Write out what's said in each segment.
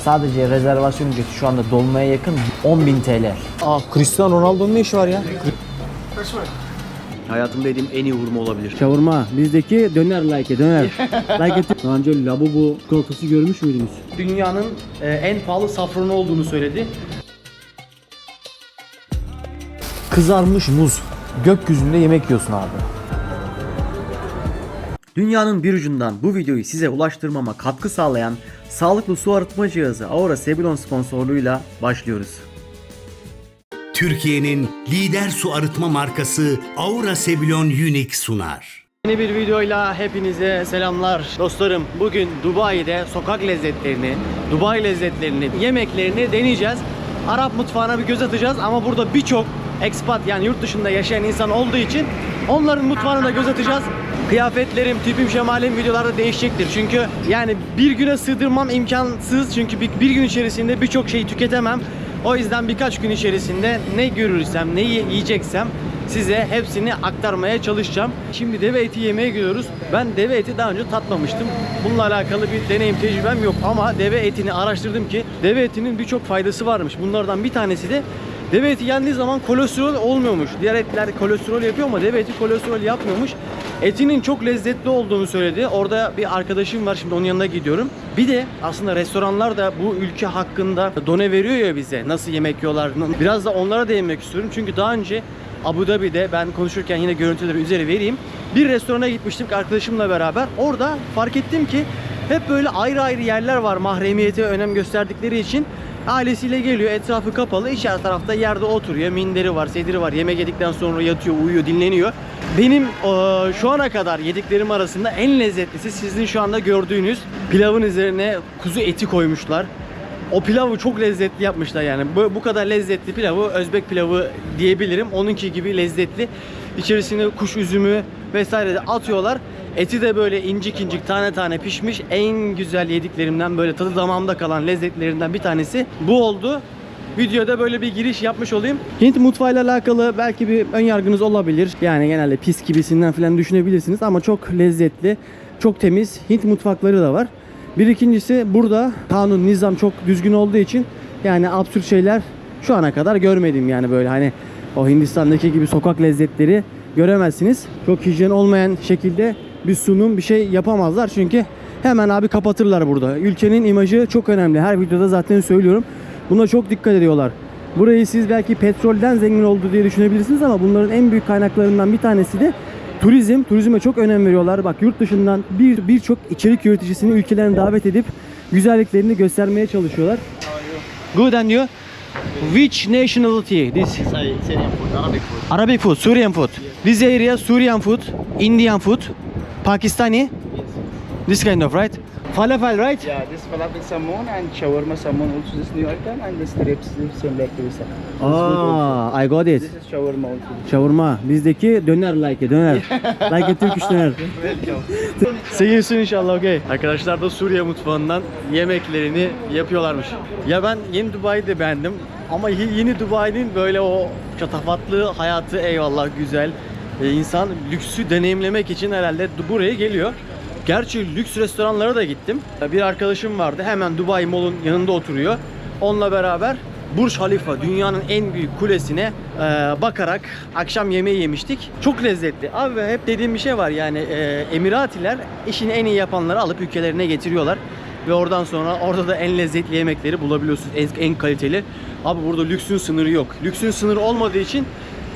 Sadece rezervasyon ücreti şu anda dolmaya yakın 10.000 TL. Cristiano Ronaldo'nun ne işi var ya? Hayatımda yediğim en iyi hurma olabilir. Şavurma. Bizdeki döner like döner. Daha önce Labubu çikolatası görmüş müydünüz? Dünyanın en pahalı safranı olduğunu söyledi. Kızarmış muz. Gökyüzünde yemek yiyorsun abi. Dünyanın bir ucundan bu videoyu size ulaştırmama katkı sağlayan sağlıklı su arıtma cihazı Aura Sebulon sponsorluğuyla başlıyoruz. Türkiye'nin lider su arıtma markası Aura Sebulon Unique sunar. Yeni bir videoyla hepinize selamlar dostlarım. Bugün Dubai'de sokak lezzetlerini, Dubai lezzetlerini, yemeklerini deneyeceğiz. Arap mutfağına bir göz atacağız ama burada birçok expat yani yurt dışında yaşayan insan olduğu için onların mutfağına da göz atacağız. Kıyafetlerim, tipim, şemalim videolarda değişecektir. Çünkü yani bir güne sığdırmam imkansız. Çünkü bir gün içerisinde birçok şeyi tüketemem. O yüzden birkaç gün içerisinde ne görürsem, neyi yiyeceksem size hepsini aktarmaya çalışacağım. Şimdi deve eti yemeye gidiyoruz. Ben deve eti daha önce tatmamıştım. Bununla alakalı bir deneyim, tecrübem yok ama deve etini araştırdım ki deve etinin birçok faydası varmış. Bunlardan bir tanesi de deve eti yendiği zaman kolesterol olmuyormuş. Diğer etler kolesterol yapıyor ama deve eti kolesterol yapmıyormuş. Etinin çok lezzetli olduğunu söyledi. Orada bir arkadaşım var, şimdi onun yanına gidiyorum. Bir de aslında restoranlar da bu ülke hakkında done veriyor ya bize. Nasıl yemek yiyorlar. Biraz da onlara değinmek istiyorum. Çünkü daha önce Abu Dhabi'de ben konuşurken yine görüntüleri üzeri vereyim. Bir restorana gitmiştik arkadaşımla beraber. Orada fark ettim ki hep böyle ayrı ayrı yerler var mahremiyete önem gösterdikleri için. Ailesiyle geliyor, etrafı kapalı, içer tarafta yerde oturuyor, minderi var, sediri var, yemek yedikten sonra yatıyor, uyuyor, dinleniyor. Benim şu ana kadar yediklerim arasında en lezzetlisi sizin şu anda gördüğünüz pilavın üzerine kuzu eti koymuşlar. O pilavı çok lezzetli yapmışlar yani. Bu kadar lezzetli pilavı Özbek pilavı diyebilirim. Onunki gibi lezzetli. İçerisine kuş üzümü vesaire de atıyorlar. Eti de böyle incik incik tane tane pişmiş. En güzel yediklerimden, böyle tadı damağımda kalan lezzetlerinden bir tanesi bu oldu. Videoda böyle bir giriş yapmış olayım. Hint mutfağıyla alakalı belki bir ön yargınız olabilir. Yani genelde pis gibisinden falan düşünebilirsiniz ama çok lezzetli, çok temiz Hint mutfakları da var. Bir ikincisi burada kanun, nizam çok düzgün olduğu için yani absürt şeyler şu ana kadar görmedim yani böyle hani o Hindistan'daki gibi sokak lezzetleri göremezsiniz. Çok hijyen olmayan şekilde bir sunum, bir şey yapamazlar çünkü hemen abi kapatırlar burada. Ülkenin imajı çok önemli. Her videoda zaten söylüyorum. Buna çok dikkat ediyorlar. Burayı siz belki petrolden zengin oldu diye düşünebilirsiniz ama bunların en büyük kaynaklarından bir tanesi de turizm. Turizme çok önem veriyorlar. Bak yurt dışından birçok içerik üreticisini ülkelerine davet edip güzelliklerini göstermeye çalışıyorlar. Good, and you? Which nationality? This Syrian food, Arabic food. Arabic food, Syrian food. This area Syrian food, Indian food, Pakistani. This kind of, right? Falafel, right? Yeah, this falafel salmon and shawarma salmon also this new item, and this strips same like this. I got it. This is shawarma also. Şavurma. Bizdeki döner like döner. Like Turkish döner. See you soon inşallah, okay. Arkadaşlar da Suriye mutfağından yemeklerini yapıyorlarmış. Ya ben yeni Dubai'yi de beğendim. Ama yeni Dubai'nin böyle o şatafatlı hayatı eyvallah güzel. İnsan lüksü deneyimlemek için herhalde buraya geliyor. Gerçi lüks restoranlara da gittim. Bir arkadaşım vardı, hemen Dubai Mall'un yanında oturuyor. Onunla beraber Burj Khalifa, dünyanın en büyük kulesine bakarak akşam yemeği yemiştik. Çok lezzetli. Abi hep dediğim bir şey var yani Emiratiler işini en iyi yapanları alıp ülkelerine getiriyorlar. Ve oradan sonra orada da en lezzetli yemekleri bulabiliyorsunuz. En kaliteli. Abi burada lüksün sınırı yok. Lüksün sınırı olmadığı için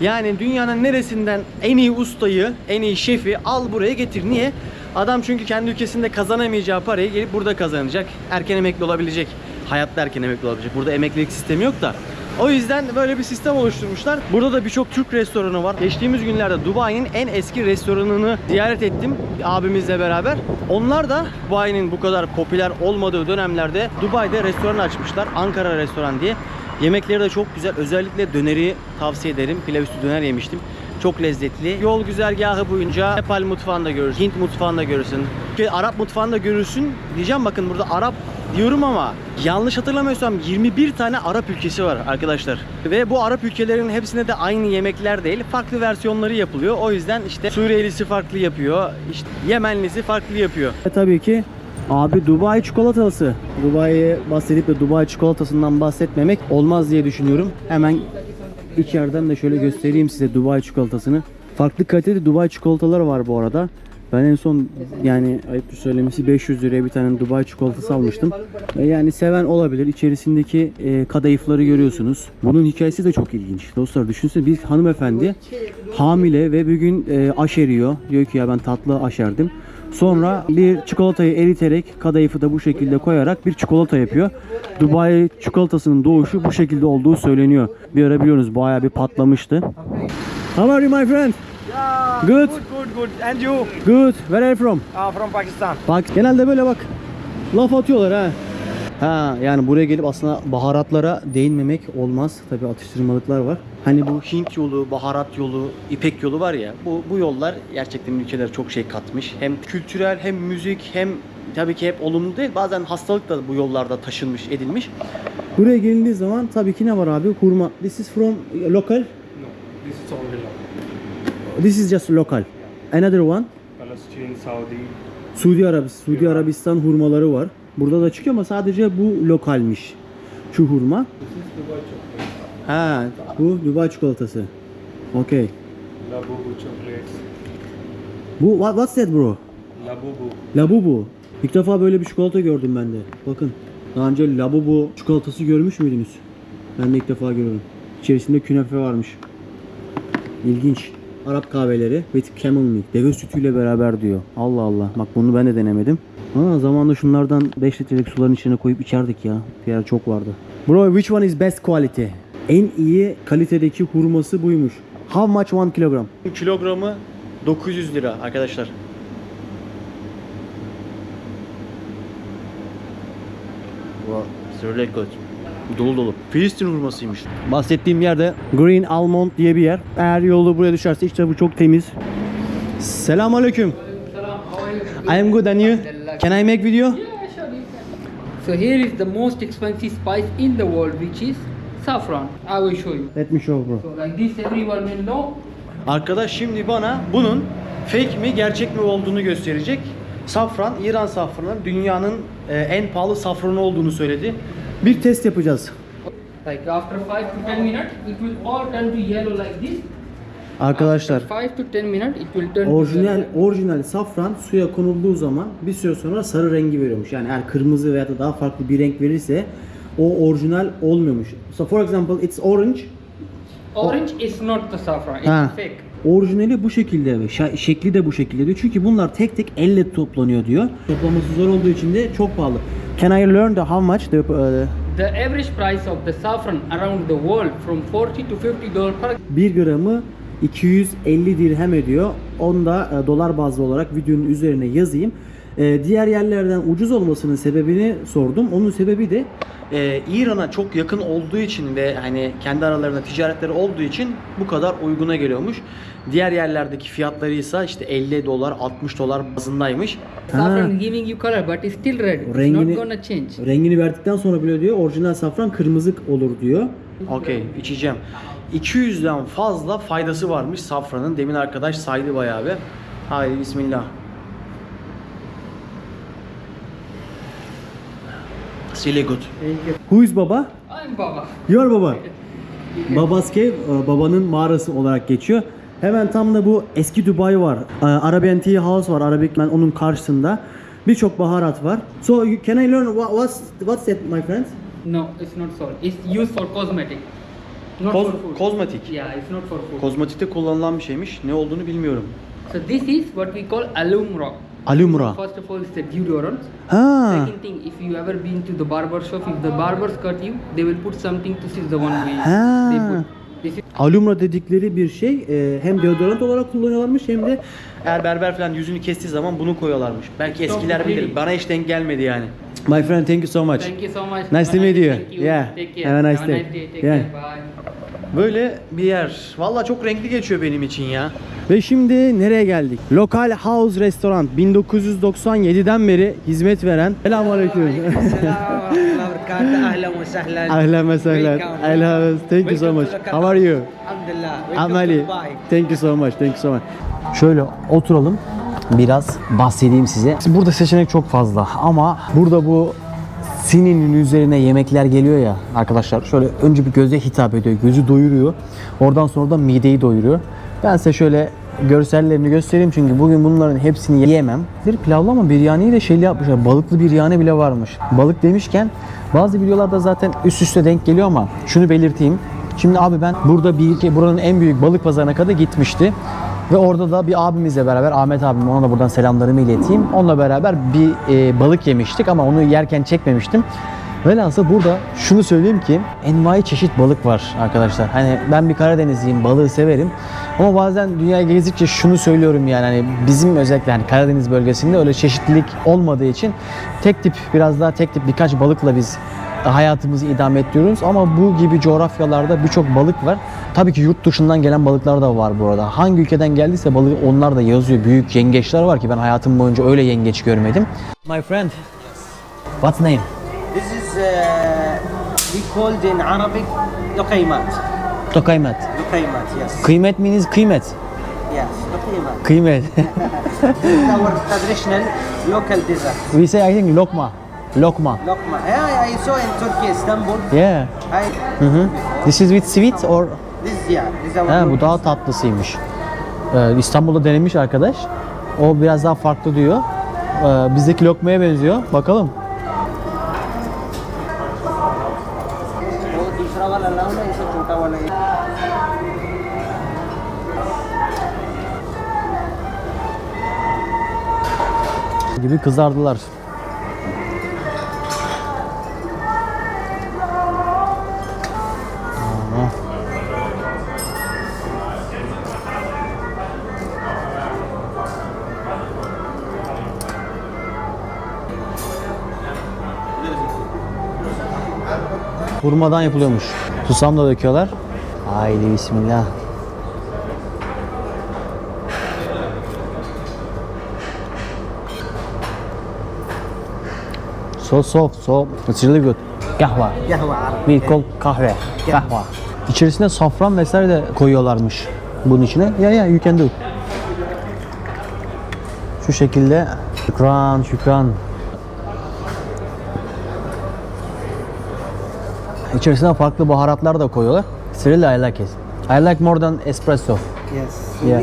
yani dünyanın neresinden en iyi ustayı, en iyi şefi al buraya getir. Niye? Adam çünkü kendi ülkesinde kazanamayacağı parayı gelip burada kazanacak. Erken emekli olabilecek. Hayatta erken emekli olabilecek. Burada emeklilik sistemi yok da. O yüzden böyle bir sistem oluşturmuşlar. Burada da birçok Türk restoranı var. Geçtiğimiz günlerde Dubai'nin en eski restoranını ziyaret ettim abimizle beraber. Onlar da Dubai'nin bu kadar popüler olmadığı dönemlerde Dubai'de restoran açmışlar. Ankara Restoran diye. Yemekleri de çok güzel. Özellikle döneri tavsiye ederim. Pilav üstü döner yemiştim. Çok lezzetli. Yol güzergahı boyunca Nepal mutfağını da görürsün, Hint mutfağını da görürsün, Arap mutfağını da görürsün. Diyeceğim bakın burada Arap diyorum ama yanlış hatırlamıyorsam 21 tane Arap ülkesi var arkadaşlar. Ve bu Arap ülkelerinin hepsinde de aynı yemekler değil, farklı versiyonları yapılıyor. O yüzden işte Suriyelisi farklı yapıyor, işte Yemenlisi farklı yapıyor. Tabii ki Abi Dubai çikolatası. Dubai'ye bahsedip de Dubai çikolatasından bahsetmemek olmaz diye düşünüyorum. Hemen içeriden de şöyle göstereyim size Dubai çikolatasını. Farklı kalitede Dubai çikolatalar var bu arada. Ben en son yani ayıptır söylemesi 500 liraya bir tane Dubai çikolatası almıştım. Yani seven olabilir. İçerisindeki kadayıfları görüyorsunuz. Bunun hikayesi de çok ilginç. Dostlar düşünsene bir hanımefendi hamile ve bir gün aşeriyor. Diyor ki ya ben tatlı aşerdim. Sonra bir çikolatayı eriterek kadayıfı da bu şekilde koyarak bir çikolata yapıyor. Dubai çikolatasının doğuşu bu şekilde olduğu söyleniyor. Bir ara biliyorsunuz bayağı bir patlamıştı. How are you my friend? Good. Good. And you? Good. Where are you from? From Pakistan. Bak genelde böyle bak laf atıyorlar ha. Ha yani buraya gelip aslında baharatlara değinmemek olmaz. Tabii atıştırmalıklar var. Hani bu Hint yolu, baharat yolu, İpek yolu var ya. Bu yollar gerçekten ülkelere çok şey katmış. Hem kültürel hem müzik hem tabii ki hep olumlu değil. Bazen hastalık da bu yollarda taşınmış, edilmiş. Buraya gelindiği zaman tabii ki ne var abi? Hurma. This is from local. This is only local. This is just local. Another one. Palestine, Saudi. Suudi Arabistan hurmaları var. Burada da çıkıyor ama sadece bu lokalmiş. Şu hurma. Ha, bu Dubai çikolatası. Okay. Labubu chocolates. Bu what's that bro? Labubu. Labubu. İlk defa böyle bir çikolata gördüm ben de. Bakın. Daha önce Labubu çikolatası görmüş müydünüz? Ben de ilk defa görüyorum. İçerisinde künefe varmış. İlginç. Arap kahveleri with camel milk. Deve sütüyle beraber diyor. Allah Allah. Bak bunu ben de denemedim. Ha, zamanında şunlardan 5 litrelik suların içine koyup içerdik ya. Bir yer çok vardı. Bro, which one is best quality? En iyi kalitedeki hurması buymuş. How much 1 kilogram? Kilogramı 900 lira arkadaşlar. Wow, it's really good. Dolu dolu. Filistin hurmasıymış. Bahsettiğim yerde Green Almond diye bir yer. Eğer yolu buraya düşerse işte bu çok temiz. Selamünaleyküm. I am good and you? Can I make video? Yeah, sure you can. So here is the most expensive spice in the world, which is saffron. I will show you. Let me show bro. So like this, everyone will know. Arkadaş şimdi bana bunun fake mi gerçek mi olduğunu gösterecek. Safran, İran safranı dünyanın en pahalı safranı olduğunu söyledi. Bir test yapacağız. Like after 5 to 10 minutes, it will all turn to yellow like this. Arkadaşlar After 5 to 10 minutes, it will turn to yellow. orijinal safran suya konulduğu zaman bir süre sonra sarı rengi veriyormuş. Yani eğer kırmızı veya da daha farklı bir renk verirse o orijinal olmuyormuş. So for example it's orange. Orange is not the saffron, it's Ha. fake. Orijinali bu şekilde ve şekli de bu şekilde diyor. Çünkü bunlar tek tek elle toplanıyor diyor. Toplaması zor olduğu için de çok pahalı. Can I learn how much The average price of the saffron around the world from 40 to 50 dollars per. 1 gramı 250 dirhem ediyor. Onu da dolar bazlı olarak videonun üzerine yazayım. Diğer yerlerden ucuz olmasının sebebini sordum. Onun sebebi de İran'a çok yakın olduğu için ve hani kendi aralarında ticaretleri olduğu için bu kadar uyguna geliyormuş. Diğer yerlerdeki fiyatları ise işte 50 dolar, 60 dolar bazındaymış. Saffron is giving you color, but it's still red. It's Rengini- not gonna change. Rengini verdikten sonra bile diyor orijinal safran kırmızı olur diyor. Okey, içeceğim. 200'den fazla faydası varmış safranın. Demin arkadaş saydı bayağı bir. Haydi bismillah. It's really good. Who is baba? I'm Baba. Your baba. Baba's Cave, babanın mağarası olarak geçiyor. Hemen tam da bu eski Dubai var. Arabian Tea House var. Arabic Man onun karşısında. Birçok baharat var. So can I learn what's that my friend? No, it's not salt. It's used for cosmetic. Not for food. Kozmetik. Yeah, it's not for food. Kozmetikte kullanılan bir şeymiş. Ne olduğunu bilmiyorum. So this is what we call alumra. Alumra. First of all, it's a deodorant. Ha. Second thing, if you ever been to the barber shop, if the barbers cut you, they will put something to see the one way Ha. they put. This is Alumra dedikleri bir şey hem deodorant olarak kullanıyorlarmış hem de eğer berber falan yüzünü kestiği zaman bunu koyuyorlarmış. Belki eskiler bilir. Bana hiç denk gelmedi yani. My friend, thank you so much. Thank you so much. Nice to meet you. Thank you. Yeah. Take care. Have a nice day. Take Yeah. care. Bye. Böyle bir yer. Vallahi çok renkli geçiyor benim için ya. Ve şimdi nereye geldik? Local House Restaurant 1997'den beri hizmet veren. Selamünaleyküm. Ahlan ve sehlan. Thank you so much. How are you? I'm Ali. Thank you so much. Thank you so much. Şöyle oturalım. biraz bahsedeyim size. Burada seçenek çok fazla ama burada bu sininin üzerine yemekler geliyor ya arkadaşlar. Şöyle önce bir göze hitap ediyor. Gözü doyuruyor. Oradan sonra da mideyi doyuruyor. Ben size şöyle görsellerini göstereyim çünkü bugün bunların hepsini yiyemem. Bir pilavlı ama biryaniyi de şeyli yapmışlar. Balıklı biryani bile varmış. Balık demişken bazı videolarda zaten üst üste denk geliyor ama şunu belirteyim. Şimdi abi ben buranın en büyük balık pazarına kadar gitmişti. Ve orada da bir abimizle beraber, Ahmet abim, ona da buradan selamlarımı ileteyim. Onunla beraber bir balık yemiştik ama onu yerken çekmemiştim. Velhasıl burada şunu söyleyeyim ki envai çeşit balık var arkadaşlar. Hani ben bir Karadenizliyim, balığı severim. Ama bazen dünyayı gezdikçe şunu söylüyorum yani hani bizim özellikle hani Karadeniz bölgesinde öyle çeşitlilik olmadığı için biraz daha tek tip birkaç balıkla biz hayatımızı idame ettiriyoruz ama bu gibi coğrafyalarda birçok balık var. Tabii ki yurt dışından gelen balıklar da var burada. Hangi ülkeden geldiyse balığı onlar da yazıyor. Büyük yengeçler var ki ben hayatım boyunca öyle yengeç görmedim. My friend, what's name? This is we called in Arabic Luqaymat. Tokaymat. Luqaymat, yes. Kıymet means kıymet. Yes, Luqaymat. Kıymet. This is our traditional local dessert. We say I think lokma. Lokma. Lokma. Yeah, I saw in Turkey, Istanbul. Yeah. This is with sweet or? This is our He, bu local daha tatlısıymış. İstanbul'da denemiş arkadaş. O biraz daha farklı diyor. Bizdeki lokmaya benziyor. Bakalım. वो दूसरा वाला लाओ ना, इसे छोटा वाला एक. Gibi kızardılar. Hurmadan yapılıyormuş. Susam da döküyorlar. Haydi bismillah. So soft, so it's really good. Kahve. Qahwa We call kahve. Kahve. İçerisine safran vesaire de koyuyorlarmış bunun içine. Ya you can do. Şu şekilde. Şükran. İçerisine farklı baharatlar da koyuyorlar. It's really I like it. I like more than espresso. Yes. Yeah.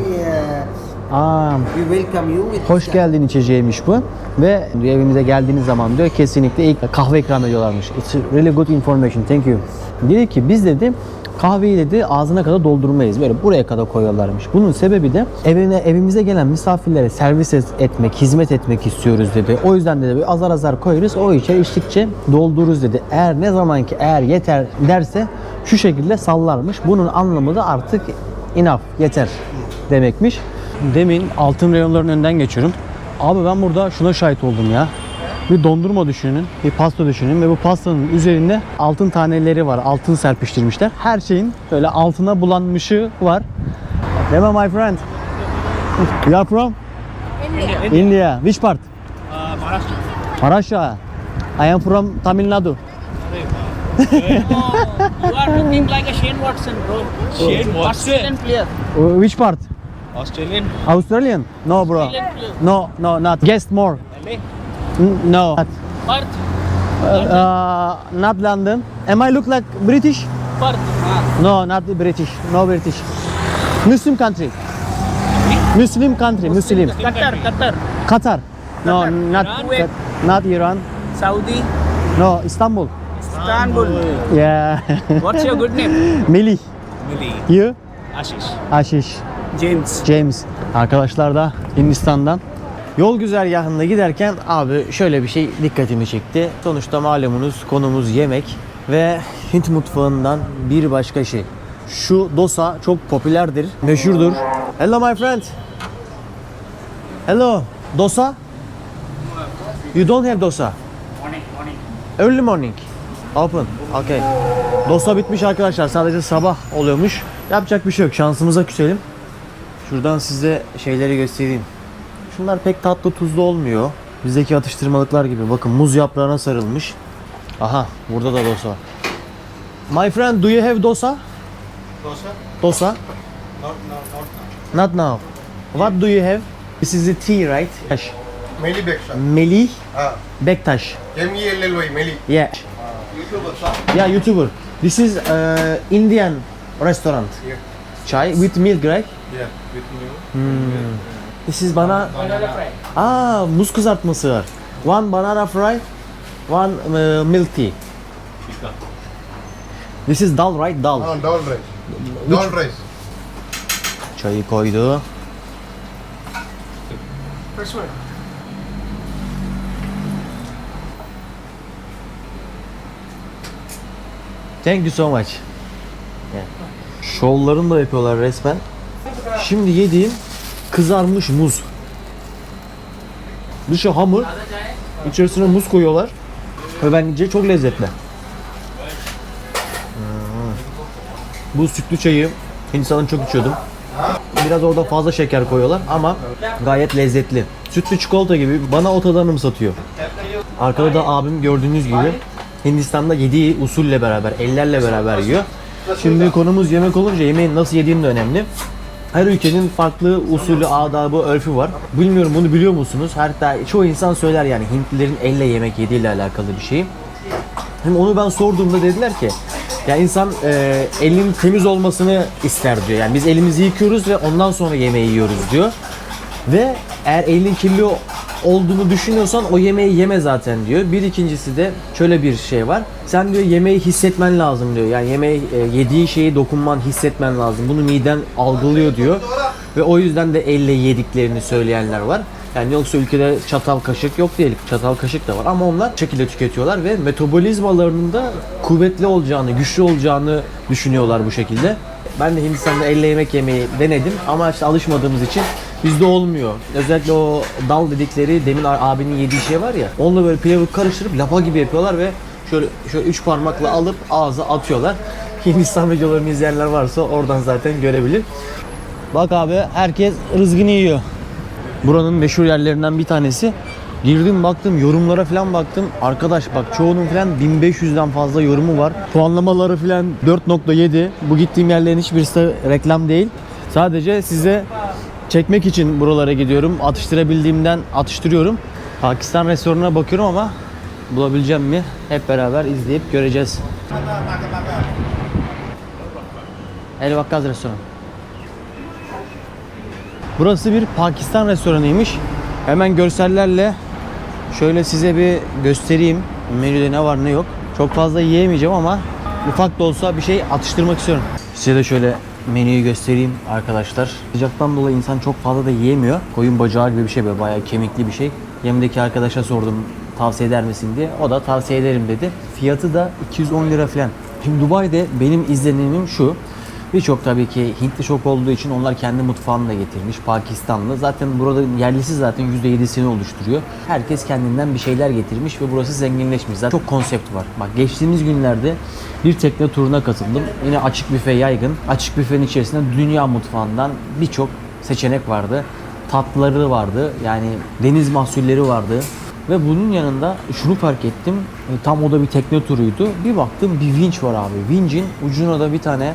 We welcome you with Hoş geldin içeceğiymiş bu. Ve evimize geldiğiniz zaman diyor kesinlikle ilk kahve ikram ediyorlarmış. It's really good information. Thank you. Dedi ki biz dedi kahveyi dedi ağzına kadar doldurmayız. Böyle buraya kadar koyuyorlarmış. Bunun sebebi de evimize gelen misafirlere servis etmek, hizmet etmek istiyoruz dedi. O yüzden dedi böyle azar azar koyarız. O içtikçe doldururuz dedi. Eğer yeter derse şu şekilde sallarmış. Bunun anlamı da artık enough, yeter demekmiş. Demin altın reyonların önünden geçiyorum. Abi ben burada şuna şahit oldum ya. Bir dondurma düşünün, bir pasta düşünün ve bu pastanın üzerinde altın taneleri var. Altın serpiştirmişler. Her şeyin böyle altına bulanmışı var. Dema my friend. You are from? India. Which part? Maharashtra. Maharashtra. I am from Tamil Nadu. You are looking like a Shane Watson, bro. Shane Watson. Australian player. Which part? Australian. Australian? No bro. Australian player. No, not. Guess more. LA. No. Perth. Not London. Am I look like British? Perth. No, not British. No British. Muslim country. Muslim country. Muslim. Qatar. Qatar. No, not Iran. not Iran. Saudi. No, Istanbul. Istanbul. Yeah. What's your good name? Melih. Millie. You? Ashish. Ashish. James. Arkadaşlar da Hindistan'dan. Yol güzergahında giderken abi şöyle bir şey dikkatimi çekti. Sonuçta malumunuz konumuz yemek ve Hint mutfağından bir başka şey. Şu dosa çok popülerdir, meşhurdur. Hello my friend. Hello. Dosa? You don't have dosa? Morning. Early morning. Open. Okay. Dosa bitmiş arkadaşlar. Sadece sabah oluyormuş. Yapacak bir şey yok. Şansımıza küselim. Şuradan size şeyleri göstereyim. Şunlar pek tatlı tuzlu olmuyor. Bizdeki atıştırmalıklar gibi. Bakın muz yaprağına sarılmış. Aha burada da dosa. My friend, do you have dosa? Dosa? Not now. Not now. What do you have? This is the tea, right? Meli Bekşan. Melih Ha. Bektaş. M-E-L-L-Y, Meli. Yeah. Yeah, YouTuber. This is Indian restaurant. Yeah. Chai with milk, right? Yeah, with milk. This is banana muz kızartması var. One banana fry, one milk tea. This is dal, right? Dal. Ha, dal rice. Dal rice. Çayı koydu. Thank you so much. Yeah. Şovlarını da yapıyorlar resmen. Şimdi yediğim kızarmış muz. Dışı hamur, içerisine muz koyuyorlar ve bence çok lezzetli. Bu sütlü çayı Hindistan'da çok içiyordum. Biraz orada fazla şeker koyuyorlar ama gayet lezzetli. Sütlü çikolata gibi bana o tadı anımsatıyor. Arkada da abim gördüğünüz gibi Hindistan'da yediği usulle beraber, ellerle beraber yiyor. Şimdi konumuz yemek olunca yemeğin nasıl yediğim de önemli. Her ülkenin farklı usulü, adabı, örfü var. Bilmiyorum bunu biliyor musunuz? Hatta çoğu insan söyler yani Hintlilerin elle yemek yediğiyle alakalı bir şey. Hem onu ben sorduğumda dediler ki ya insan elinin temiz olmasını ister diyor. Yani biz elimizi yıkıyoruz ve ondan sonra yemeği yiyoruz diyor. Ve eğer elin kirli olduğunu düşünüyorsan o yemeği yeme zaten diyor. Bir ikincisi de şöyle bir şey var. Sen diyor yemeği hissetmen lazım diyor. Yani yemeği yediği şeyi dokunman, hissetmen lazım. Bunu miden algılıyor diyor. Ve o yüzden de elle yediklerini söyleyenler var. Yani yoksa ülkede çatal kaşık yok değil. Çatal kaşık da var ama onlar şekilde tüketiyorlar ve metabolizmalarının da kuvvetli olacağını, güçlü olacağını düşünüyorlar bu şekilde. Ben de Hindistan'da elle yemek yemeyi denedim ama işte alışmadığımız için bizde olmuyor. Özellikle o dal dedikleri demin abinin yediği şey var ya. Onunla böyle pilavı karıştırıp lapa gibi yapıyorlar ve şöyle üç parmakla alıp ağza atıyorlar. Hindistan videolarını izleyenler varsa oradan zaten görebilir. Bak abi herkes rızkını yiyor. Buranın meşhur yerlerinden bir tanesi. Girdim baktım yorumlara falan baktım. Arkadaş bak çoğunun falan 1500'den fazla yorumu var. Puanlamaları falan 4.7. Bu gittiğim yerlerin hiçbirisi de reklam değil. Sadece size çekmek için buralara gidiyorum. Atıştırabildiğimden atıştırıyorum. Pakistan restoranına bakıyorum ama bulabileceğim mi? Hep beraber izleyip göreceğiz. El Vakkaz restoran. Burası bir Pakistan restoranıymış. Hemen görsellerle şöyle size bir göstereyim. Menüde ne var ne yok. Çok fazla yiyemeyeceğim ama ufak da olsa bir şey atıştırmak istiyorum. Size de şöyle menüyü göstereyim arkadaşlar. Sıcaktan dolayı insan çok fazla da yiyemiyor. Koyun bacağı gibi bir şey böyle bayağı kemikli bir şey. Yanımdaki arkadaşa sordum tavsiye eder misin diye. O da tavsiye ederim dedi. Fiyatı da 210 lira falan. Şimdi Dubai'de benim izlenimim şu. Birçok tabii ki Hintli çok olduğu için onlar kendi mutfağını da getirmiş. Pakistanlı. Zaten burada yerlisi zaten %7'sini oluşturuyor. Herkes kendinden bir şeyler getirmiş ve burası zenginleşmiş. Zaten çok konsept var. Bak geçtiğimiz günlerde bir tekne turuna katıldım. Yine açık büfe yaygın. Açık büfenin içerisinde dünya mutfağından birçok seçenek vardı. Tatlıları vardı. Yani deniz mahsulleri vardı. Ve bunun yanında şunu fark ettim. Tam o da bir tekne turuydu. Bir baktım bir vinç var abi. Vincin ucuna da bir tane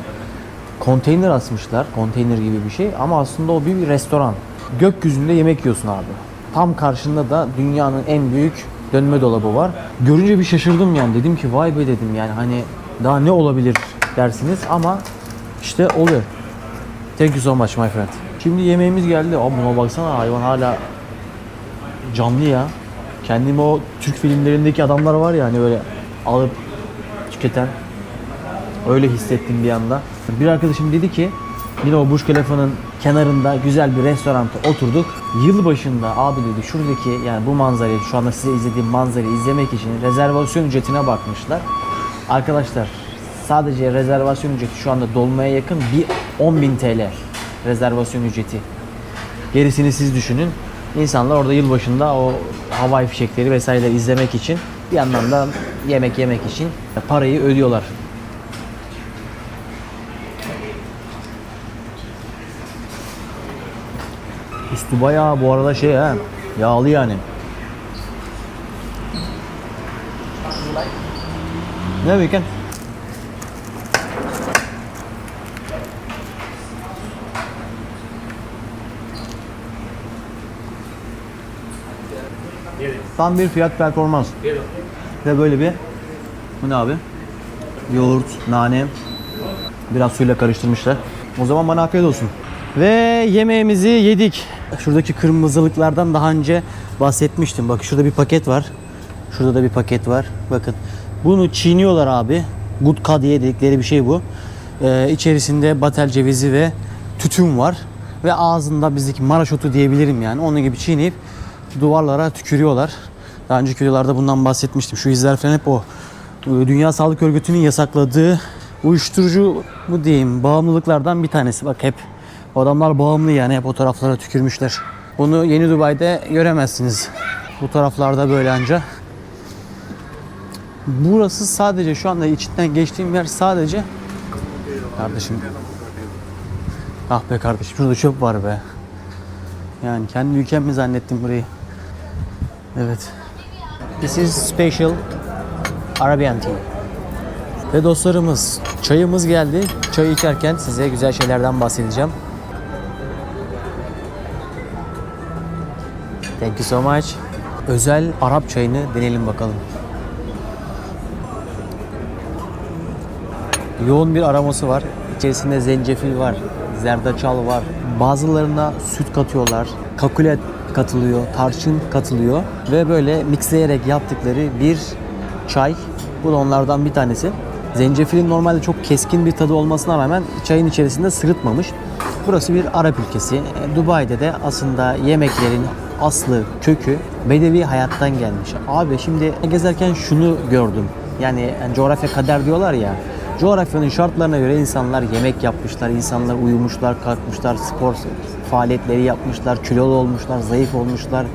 konteyner asmışlar. Konteyner gibi bir şey ama aslında o bir restoran. Gökyüzünde yemek yiyorsun abi. Tam karşında da dünyanın en büyük dönme dolabı var. Görünce bir şaşırdım yani. Dedim ki vay be dedim yani hani daha ne olabilir dersiniz ama işte oluyor. Thank you so much my friend. Şimdi yemeğimiz geldi. Abi buna baksana hayvan hala canlı ya. Kendimi o Türk filmlerindeki adamlar var ya hani böyle alıp tüketen. Öyle hissettim bir anda. Bir arkadaşım dedi ki yine o Burj Khalifa'nın kenarında güzel bir restoranda oturduk. Yılbaşında abi dedi şuradaki yani bu manzarayı şu anda size izlediğim manzarayı izlemek için rezervasyon ücretine bakmışlar. Arkadaşlar sadece rezervasyon ücreti şu anda dolmaya yakın bir 10.000 TL rezervasyon ücreti. Gerisini siz düşünün. İnsanlar orada yılbaşında o havai fişekleri vesaire izlemek için bir yandan da yemek yemek için parayı ödüyorlar. Üstü bayağı bu arada şey ha, yağlı yani. Ne weekend? Tam bir fiyat performans. Ve böyle bir, bu ne abi? Yoğurt, nane, biraz suyla karıştırmışlar. O zaman bana afiyet olsun. Ve yemeğimizi yedik. Şuradaki kırmızılıklardan daha önce bahsetmiştim. Bak şurada bir paket var. Şurada da bir paket var. Bakın. Bunu çiğniyorlar abi. Gutka diye dedikleri bir şey bu. İçerisinde batel cevizi ve tütün var. Ve ağzında bizdeki Maraş otu diyebilirim yani. Onun gibi çiğneyip duvarlara tükürüyorlar. Daha önceki videolarda bundan bahsetmiştim. Şu izler falan hep o. Dünya Sağlık Örgütü'nün yasakladığı uyuşturucu mu diyeyim bağımlılıklardan bir tanesi. Bak hep adamlar bağımlı yani, hep o taraflara tükürmüşler. Bunu Yeni Dubai'de göremezsiniz. Bu taraflarda böyle anca. Burası sadece şu anda içinden geçtiğim yer sadece kardeşim. Ah be kardeşim, şurada çöp var be. Yani kendi ülkem mi zannettim burayı? Evet. This is special Arabian tea. Ve dostlarımız, çayımız geldi. Çayı içerken size güzel şeylerden bahsedeceğim. Thank you so much. Özel Arap çayını deneyelim bakalım. Yoğun bir aroması var. İçerisinde zencefil var, zerdeçal var. Bazılarına süt katıyorlar, kakule katılıyor, tarçın katılıyor ve böyle mixleyerek yaptıkları bir çay. Bu da onlardan bir tanesi. Zencefilin normalde çok keskin bir tadı olmasına rağmen çayın içerisinde sırıtmamış. Burası bir Arap ülkesi. Dubai'de de aslında yemeklerin aslı, kökü Bedevi hayattan gelmiş. Abi şimdi gezerken şunu gördüm. Yani coğrafya kader diyorlar ya. Coğrafyanın şartlarına göre insanlar yemek yapmışlar, insanlar uyumuşlar, kalkmışlar, spor faaliyetleri yapmışlar, kilolu olmuşlar, zayıf olmuşlar.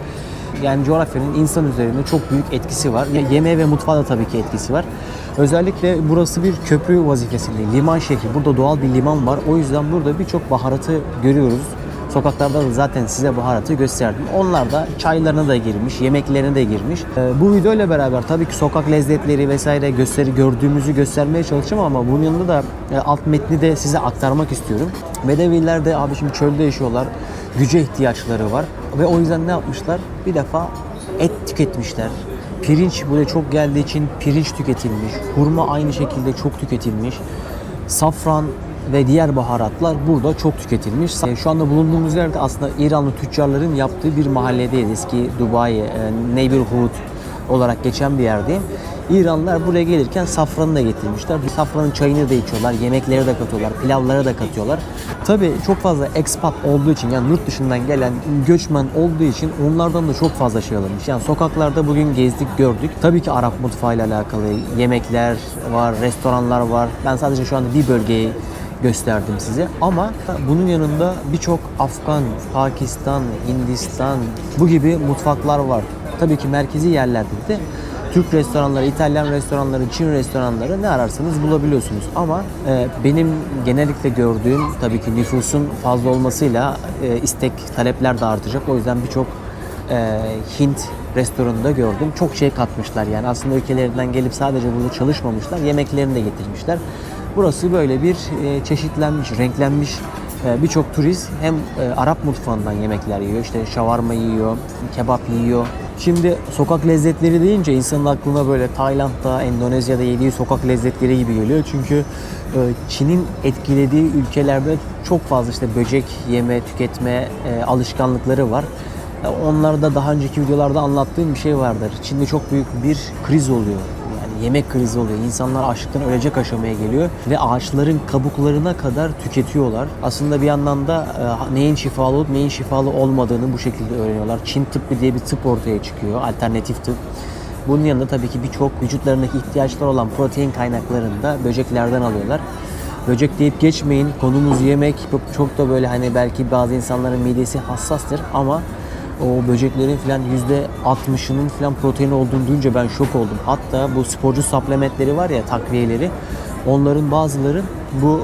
Yani coğrafyanın insan üzerinde çok büyük etkisi var. Yemeğe ve mutfağa da tabii ki etkisi var. Özellikle burası bir köprü vazifesinde, liman şehri. Burada doğal bir liman var. O yüzden burada birçok baharatı görüyoruz. Sokaklarda da zaten size baharatı gösterdim. Onlar da çaylarına da girmiş, yemeklerine de girmiş. Bu video ile beraber tabii ki sokak lezzetleri vesaire gördüğümüzü göstermeye çalışacağım ama bunun yanında da alt metni de size aktarmak istiyorum. Bedeviler de abi şimdi çölde yaşıyorlar. Güce ihtiyaçları var ve o yüzden ne yapmışlar? Bir defa et tüketmişler. Pirinç buraya çok geldiği için pirinç tüketilmiş. Hurma aynı şekilde çok tüketilmiş. Safran ve diğer baharatlar burada çok tüketilmiş. Şu anda bulunduğumuz yerde aslında İranlı tüccarların yaptığı bir mahalledeyiz. Eski Dubai Neighborhood olarak geçen bir yerdeyim. İranlılar buraya gelirken safranı da getirmişler. Safranın çayını da içiyorlar, yemekleri de katıyorlar, pilavlara da katıyorlar. Tabii çok fazla expat olduğu için, yani yurt dışından gelen göçmen olduğu için onlardan da çok fazla şey alınmış. Yani sokaklarda bugün gezdik, gördük. Tabii ki Arap mutfağıyla alakalı yemekler var, restoranlar var. Ben sadece şu anda bir bölgeyi gösterdim size ama bunun yanında birçok Afgan, Pakistan, Hindistan bu gibi mutfaklar var. Tabii ki merkezi yerlerde de Türk restoranları, İtalyan restoranları, Çin restoranları ne ararsanız bulabiliyorsunuz. Ama benim genellikle gördüğüm tabii ki nüfusun fazla olmasıyla istek, talepler de artacak. O yüzden birçok Hint restoranında gördüm. Çok şey katmışlar yani. Aslında ülkelerinden gelip sadece burada çalışmamışlar. Yemeklerini de getirmişler. Burası böyle bir çeşitlenmiş, renklenmiş birçok turist hem Arap mutfağından yemekler yiyor. İşte şavarma yiyor, kebap yiyor. Şimdi sokak lezzetleri deyince insanın aklına böyle Tayland'da, Endonezya'da yediği sokak lezzetleri gibi geliyor. Çünkü Çin'in etkilediği ülkelerde çok fazla işte böcek yeme, tüketme alışkanlıkları var. Onlarda daha önceki videolarda anlattığım bir şey vardır. Çin'de çok büyük bir kriz oluyor. Yemek krizi oluyor. İnsanlar açlıktan ölecek aşamaya geliyor ve ağaçların kabuklarına kadar tüketiyorlar. Aslında bir yandan da neyin şifalı olup neyin şifalı olmadığını bu şekilde öğreniyorlar. Çin tıbbı diye bir tıp ortaya çıkıyor. Alternatif tıp. Bunun yanında tabii ki birçok vücutlarındaki ihtiyaçları olan protein kaynaklarını da böceklerden alıyorlar. Böcek deyip geçmeyin. Konumuz yemek. Çok da böyle hani belki bazı insanların midesi hassastır ama o böceklerin filan %60'ının filan protein olduğunu duyunca ben şok oldum. Hatta bu sporcu supplementleri var ya, takviyeleri, onların bazıları bu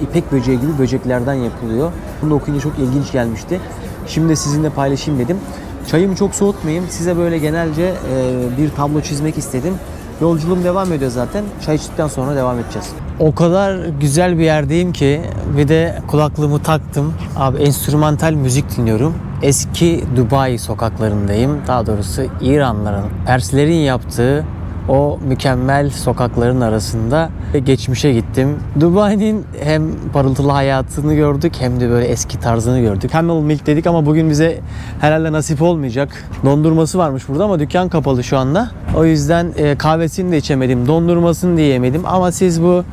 ipek böceği gibi böceklerden yapılıyor. Bunu da okuyunca çok ilginç gelmişti. Şimdi de sizinle paylaşayım dedim. Çayımı çok soğutmayayım. Size böyle genelce bir tablo çizmek istedim. Yolculuğum devam ediyor zaten. Çay içtikten sonra devam edeceğiz. O kadar güzel bir yerdeyim ki bir de kulaklığımı taktım. Abi enstrümantal müzik dinliyorum. eski Dubai sokaklarındayım. Daha doğrusu İranlıların, Perslerin yaptığı o mükemmel sokakların arasında ve geçmişe gittim. Dubai'nin hem parıltılı hayatını gördük hem de böyle eski tarzını gördük. Camel Milk dedik ama bugün bize herhalde nasip olmayacak. Dondurması varmış burada ama dükkan kapalı şu anda. O yüzden kahvesini de içemedim, dondurmasını da yiyemedim ama siz bu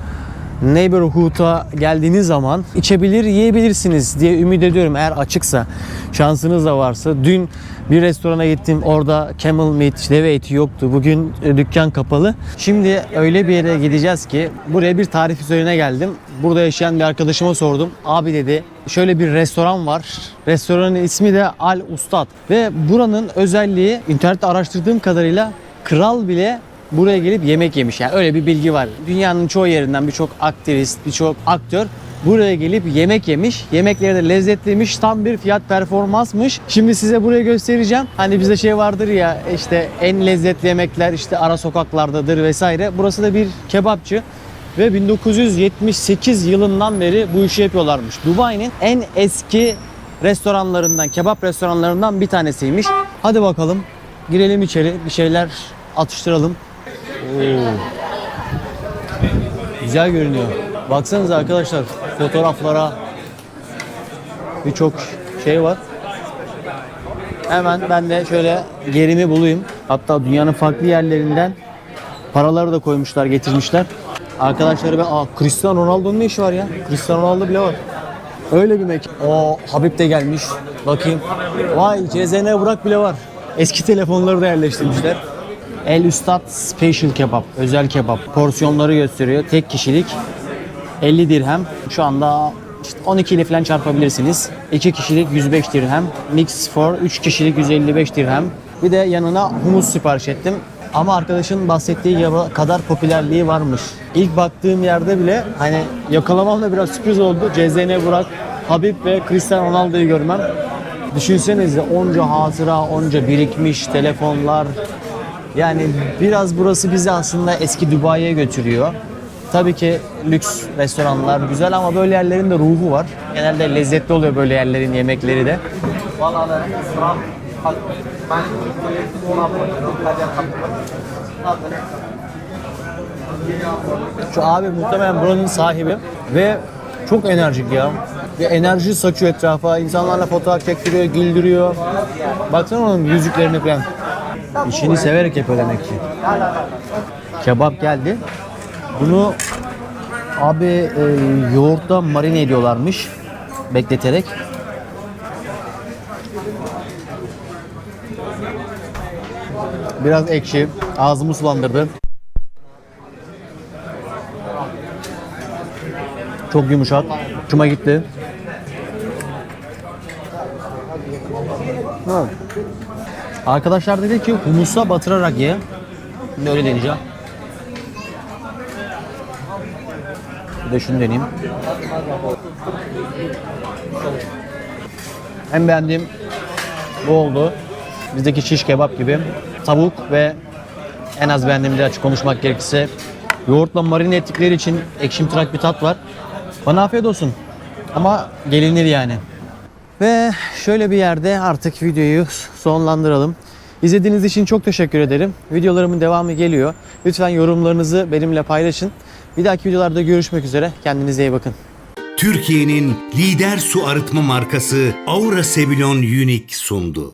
Neighborhood'a geldiğiniz zaman içebilir, yiyebilirsiniz diye ümit ediyorum eğer açıksa, şansınız da varsa. Dün bir restorana gittim, orada camel meat, deve eti yoktu. Bugün dükkan kapalı. Şimdi öyle bir yere gideceğiz ki buraya bir tarif üzerine geldim. Burada yaşayan bir arkadaşıma sordum. Abi dedi, şöyle bir restoran var. Restoranın ismi de Al Ustad ve buranın özelliği, internette araştırdığım kadarıyla kral bile buraya gelip yemek yemiş. Yani öyle bir bilgi var. Dünyanın çoğu yerinden birçok aktivist, birçok aktör buraya gelip yemek yemiş. Yemekleri de lezzetliymiş. Tam bir fiyat performansmış. Şimdi size buraya göstereceğim. Hani bizde şey vardır ya, işte en lezzetli yemekler işte ara sokaklardadır vesaire. Burası da bir kebapçı. Ve 1978 yılından beri bu işi yapıyorlarmış. Dubai'nin en eski restoranlarından, kebap restoranlarından bir tanesiymiş. Hadi bakalım girelim içeri, bir şeyler atıştıralım. Oo. Güzel görünüyor. Baksanıza arkadaşlar, fotoğraflara birçok şey var. Hemen ben de şöyle yerimi bulayım. Hatta dünyanın farklı yerlerinden paraları da koymuşlar, getirmişler. Arkadaşları ben, Cristiano Ronaldo'nun ne işi var ya? Cristiano Ronaldo bile var. Öyle bir mekan. O Habib de gelmiş. Bakayım. Vay, CZN Burak bile var. Eski telefonları da yerleştirmişler. El Ustad Special Kebap, özel kebap. Porsiyonları gösteriyor. Tek kişilik 50 dirhem. Şu anda işte 12 ile falan çarpabilirsiniz. 2 kişilik 105 dirhem. Mix for 3 kişilik 155 dirhem. Bir de yanına humus sipariş ettim. Ama arkadaşın bahsettiği kadar popülerliği varmış. İlk baktığım yerde bile hani yakalamam da biraz sürpriz oldu. CZN Burak, Habib ve Cristiano Ronaldo'yu görmem. Düşünsenize, onca hatıra, onca birikmiş telefonlar. Yani biraz burası bizi aslında eski Dubai'ye götürüyor. Tabii ki lüks restoranlar güzel ama böyle yerlerin de ruhu var. Genelde lezzetli oluyor böyle yerlerin yemekleri de. Şu abi muhtemelen buranın sahibi ve çok enerjik ya. Bir enerji saçıyor etrafa. İnsanlarla fotoğraf çektiriyor, güldürüyor. Baksana onun yüzüklerini falan. İşini severek yapıyor demek ki. Kebap geldi. Bunu abi yoğurtta marine ediyorlarmış. Bekleterek. Biraz ekşi. Ağzımı sulandırdı. Çok yumuşak. Hoşuma gitti. Arkadaşlar dedi ki humusa batırarak ye. Şimdi öyle deneyeceğim. Bir de şunu deneyeyim. En beğendiğim bu oldu. Bizdeki şiş kebap gibi. Tavuk ve en az beğendiğim de açık konuşmak gerekirse yoğurtla marine ettikleri için ekşimtırak bir tat var. Bana afiyet olsun. Ama gelinir yani. Ve şöyle bir yerde artık videoyu sonlandıralım. İzlediğiniz için çok teşekkür ederim. Videolarımın devamı geliyor. Lütfen yorumlarınızı benimle paylaşın. Bir dahaki videolarda görüşmek üzere. Kendinize iyi bakın. Türkiye'nin lider su arıtma markası Aura Sebilon Unique sundu.